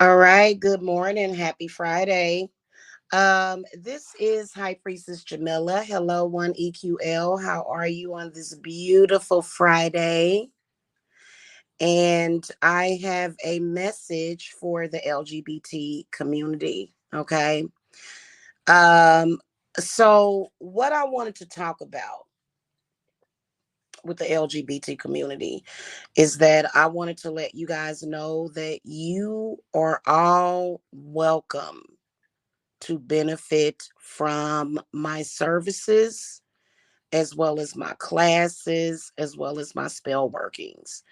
All right, good morning. Happy Friday. This is High Priestess Jamila. Hello, one EQL. How are you on this beautiful Friday? And I have a message for the LGBT community. Okay. Um, so what I wanted to talk about with the LGBT community is that I wanted to let you guys know that you are all welcome to benefit from my services, as well as my classes, as well as my spell workings.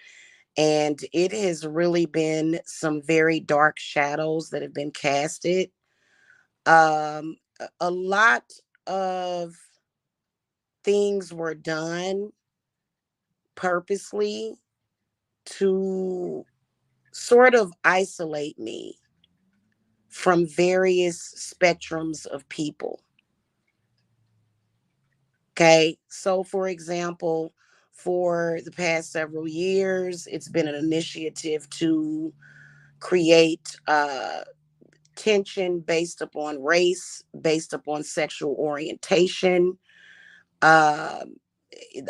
And it has really been some very dark shadows that have been casted. A lot of things were done purposely to sort of isolate me from various spectrums of people. Okay. So, for example, for the past several years, it's been an initiative to create tension based upon race, based upon sexual orientation. Um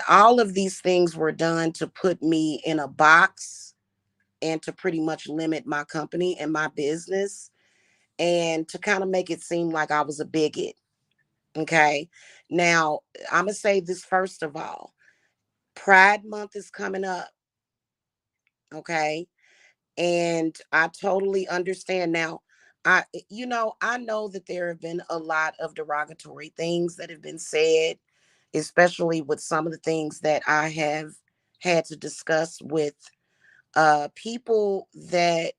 all of these things were done to put me in a box and to pretty much limit my company and my business and to kind of make it seem like I was a bigot. Okay. Now, I'm going to say this first of all. Pride Month is coming up, okay? And I totally understand now. I know that there have been a lot of derogatory things that have been said, especially with some of the things that I have had to discuss with people that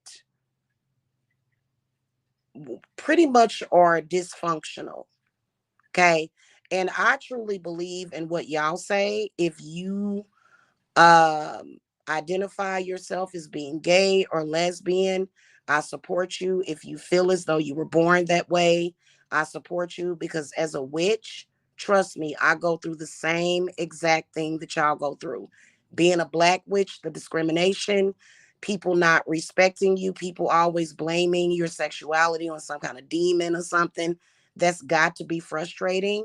pretty much are dysfunctional, okay? And I truly believe in what y'all say. If you um identify yourself as being gay or lesbian, I support you. If you feel as though you were born that way, I support you, because as a witch, trust me, I go through the same exact thing that y'all go through. Being a black witch, the discrimination, people not respecting you, people always blaming your sexuality on some kind of demon or something. That's got to be frustrating.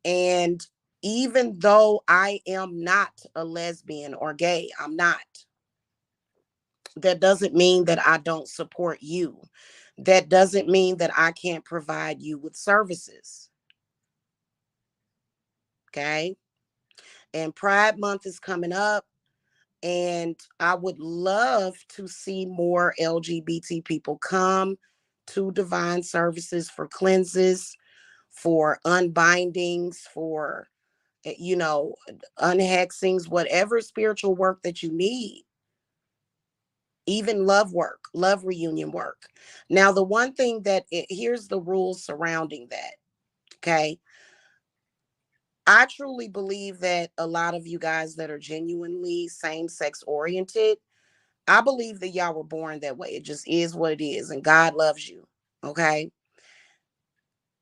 And even though I am not a lesbian or gay, I'm not. That doesn't mean that I don't support you. That doesn't mean that I can't provide you with services. Okay. And Pride Month is coming up. And I would love to see more LGBT people come to Divine Services for cleanses, for unbindings, for you know, unhexings, whatever spiritual work that you need, even love work, love reunion work. Now, the one thing here's the rules surrounding that. Okay. I truly believe that a lot of you guys that are genuinely same sex oriented, I believe that y'all were born that way. It just is what it is, and God loves you. Okay.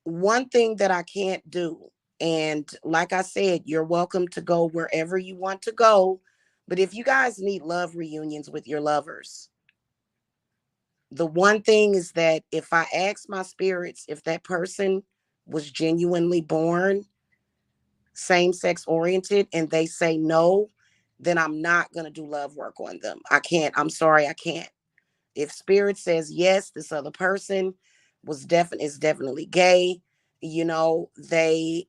One thing that I can't do, and like I said, you're welcome to go wherever you want to go. But if you guys need love reunions with your lovers, the one thing is that if I ask my spirits if that person was genuinely born same sex oriented and they say no, then I'm not going to do love work on them. I can't. I'm sorry, I can't. If spirit says yes, this other person is definitely gay, they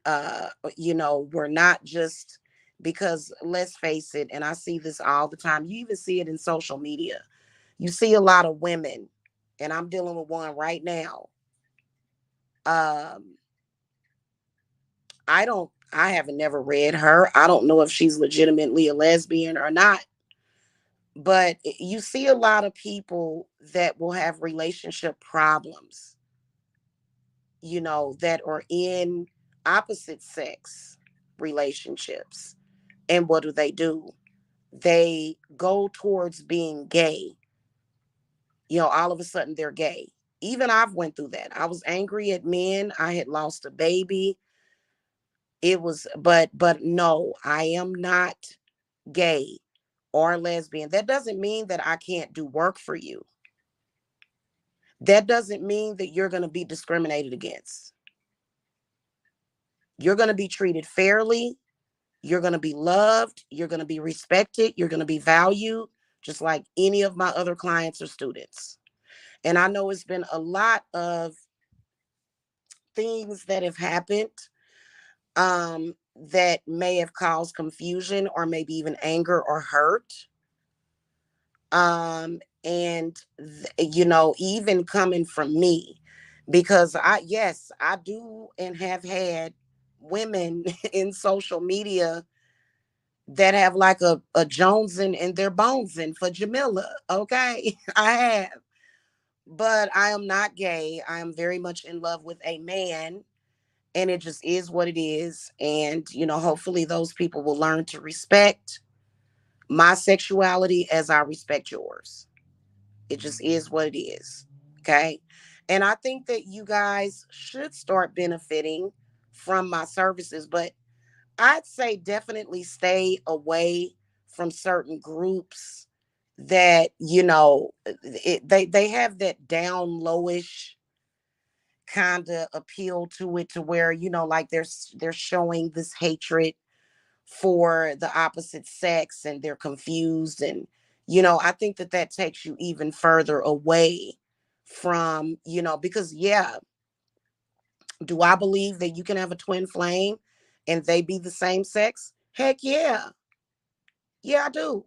were not just, because let's face it, and I see this all the time. You even see it in social media. You see a lot of women, and I'm dealing with one right now. Um I haven't never read her. I don't know if she's legitimately a lesbian or not. But you see a lot of people that will have relationship problems, that are in opposite sex relationships. And what do? They go towards being gay. All of a sudden they're gay. Even I've went through that. I was angry at men. I had lost a baby. It was, but no, I am not gay or lesbian. That doesn't mean that I can't do work for you. That doesn't mean that you're going to be discriminated against. You're going to be treated fairly. You're going to be loved. You're going to be respected. You're going to be valued, just like any of my other clients or students. And I know it's been a lot of things that have happened that may have caused confusion or maybe even anger or hurt. Even coming from me, because yes, I do and have had women in social media that have like a Jonesin in their bonesing for Jamila. Okay. I have. But I am not gay. I am very much in love with a man, and it just is what it is. And, hopefully those people will learn to respect my sexuality as I respect yours. It just is what it is. Okay. And I think that you guys should start benefiting from my services, but I'd say definitely stay away from certain groups that, they have that down lowish kind of appeal to it, to where, like they're showing this hatred for the opposite sex, and they're confused. And I think that that takes you even further away from, because yeah, do I believe that you can have a twin flame and they be the same sex? Heck yeah. Yeah, I do.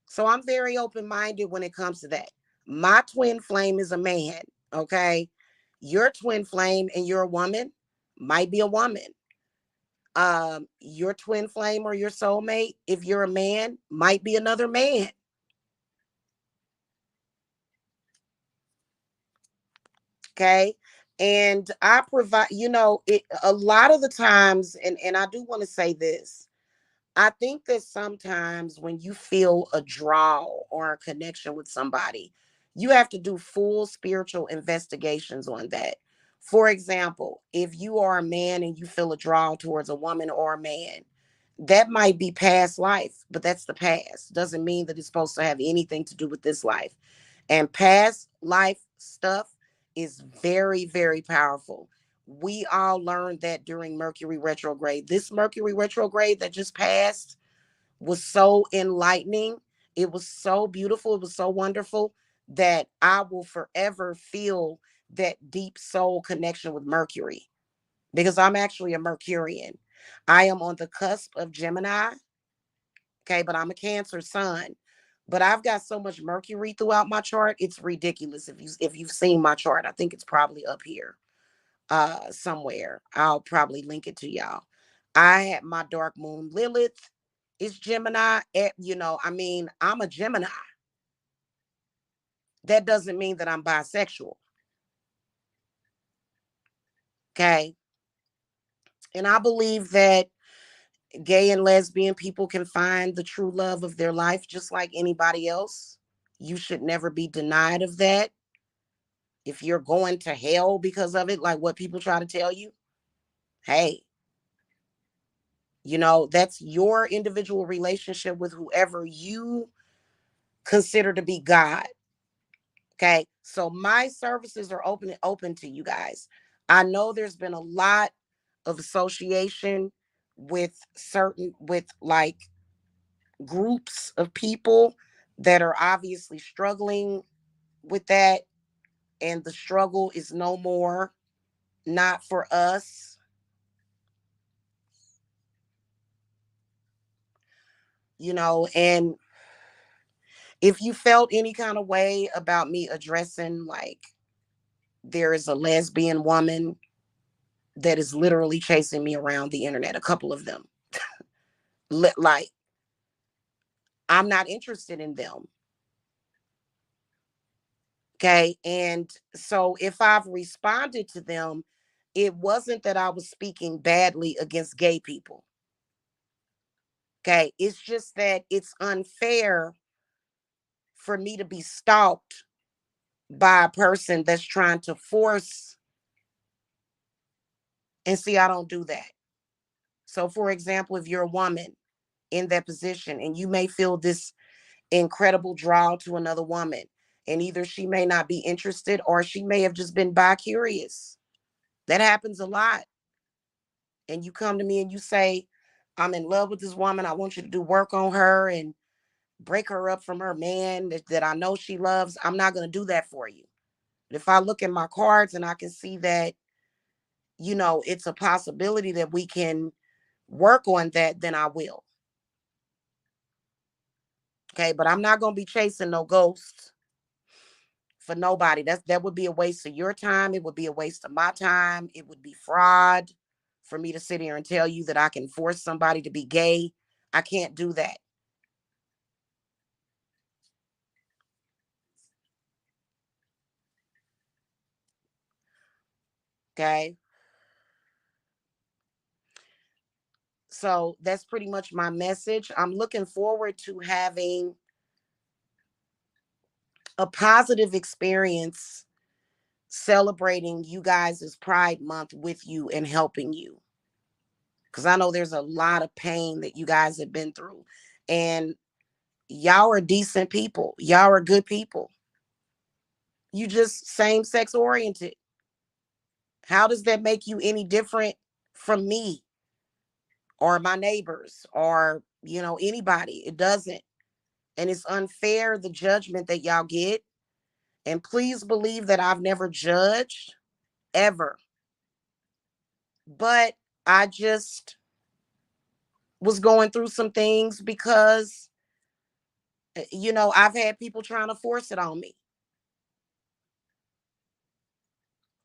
So I'm very open minded when it comes to that. My twin flame is a man. Okay. Your twin flame and you're a woman might be a woman. Your twin flame or your soulmate, if you're a man, might be another man. Okay. And I provide, it a lot of the times, and I do want to say this. I think that sometimes when you feel a draw or a connection with somebody, you have to do full spiritual investigations on that. For example, if you are a man and you feel a draw towards a woman or a man, that might be past life, but that's the past. Doesn't mean that it's supposed to have anything to do with this life. And past life stuff is very, very powerful. We all learned that during Mercury retrograde. This Mercury retrograde that just passed was so enlightening. It was so beautiful. It was so wonderful that I will forever feel that deep soul connection with Mercury, because I'm actually a Mercurian. I am on the cusp of Gemini. Okay, but I'm a Cancer sun. But I've got so much Mercury throughout my chart, it's ridiculous. If you've seen my chart, I think it's probably up here somewhere. I'll probably link it to y'all. I had my dark moon Lilith. It's Gemini. I'm a Gemini. That doesn't mean that I'm bisexual. Okay. And I believe that gay and lesbian people can find the true love of their life just like anybody else. You should never be denied of that. If you're going to hell because of it, like what people try to tell you, hey, that's your individual relationship with whoever you consider to be God. Okay. So my services are open to you guys. I know there's been a lot of association with like groups of people that are obviously struggling with that, and the struggle is no more not for us. And if you felt any kind of way about me addressing, like, there is a lesbian woman that is literally chasing me around the internet, a couple of them. Like, I'm not interested in them. Okay. And so if I've responded to them, it wasn't that I was speaking badly against gay people. Okay. It's just that it's unfair for me to be stalked by a person that's trying to force. And see, I don't do that. So, for example, if you're a woman in that position and you may feel this incredible draw to another woman, And either she may not be interested or she may have just been bi-curious. That happens a lot. And you come to me and you say, I'm in love with this woman. I want you to do work on her and break her up from her man that I know she loves. I'm not going to do that for you. But if I look at my cards and I can see that, it's a possibility that we can work on that, then I will. Okay. But I'm not going to be chasing no ghosts for nobody. That would be a waste of your time. It would be a waste of my time. It would be fraud for me to sit here and tell you that I can force somebody to be gay. I can't do that. Okay. So that's pretty much my message. I'm looking forward to having a positive experience celebrating you guys' Pride Month with you and helping you. Because I know there's a lot of pain that you guys have been through. And y'all are decent people. Y'all are good people. You just same sex oriented. How does that make you any different from me or my neighbors or, anybody? It doesn't. And it's unfair, the judgment that y'all get. And please believe that I've never judged ever. But I just was going through some things because, I've had people trying to force it on me.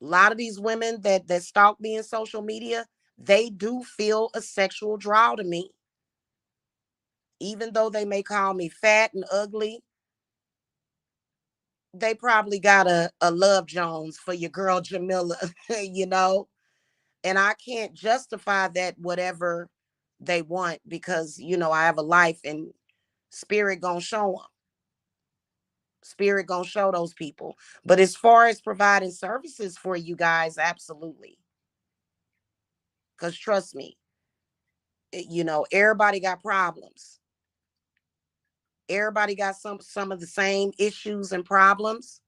A lot of these women that stalk me in social media, they do feel a sexual draw to me. Even though they may call me fat and ugly, they probably got a love Jones for your girl Jamila, you know? And I can't justify that whatever they want because, I have a life and spirit gonna show them. Spirit gonna show those people. But as far as providing services for you guys, absolutely. Because trust me, everybody got problems. Everybody got some of the same issues and problems.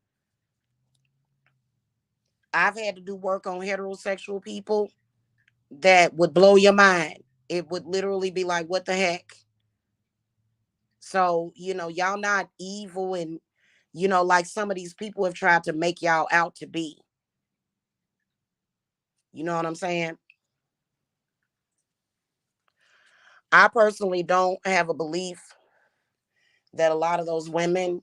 I've had to do work on heterosexual people that would blow your mind. It would literally be like, what the heck? So, y'all not evil and, like some of these people have tried to make y'all out to be. You know what I'm saying? I personally don't have a belief that a lot of those women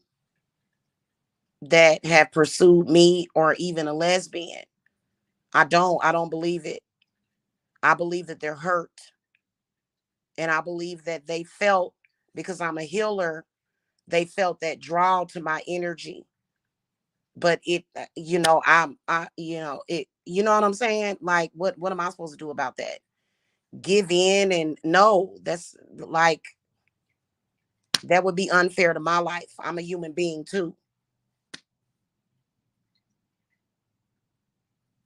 that have pursued me or even a lesbian, I don't believe it. I believe that they're hurt. And I believe that they felt, because I'm a healer, they felt that draw to my energy. But it, it, you know what I'm saying? Like, what am I supposed to do about that? Give in? And no, that's like, that would be unfair to my life. I'm a human being too.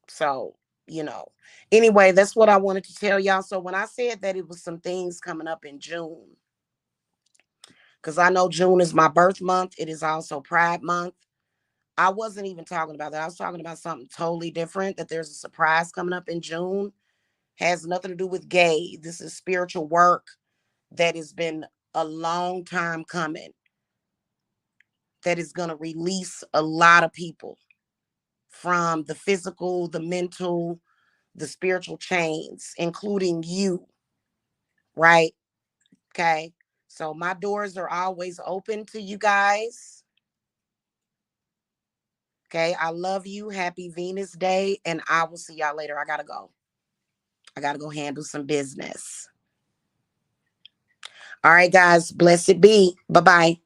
So, you know, anyway, that's what I wanted to tell y'all. So when I said that it was some things coming up in June, because I know June is my birth month, it is also Pride Month. I wasn't even talking about that. I was talking about something totally different, that there's a surprise coming up in June. Has nothing to do with gay. This is spiritual work that has been a long time coming, that is going to release a lot of people from the physical, the mental, the spiritual chains, including you, right? Okay. So my doors are always open to you guys. Okay. I love you. Happy Venus Day. And I will see y'all later. I got to go. I got to go handle some business. All right, guys. Blessed be. Bye bye.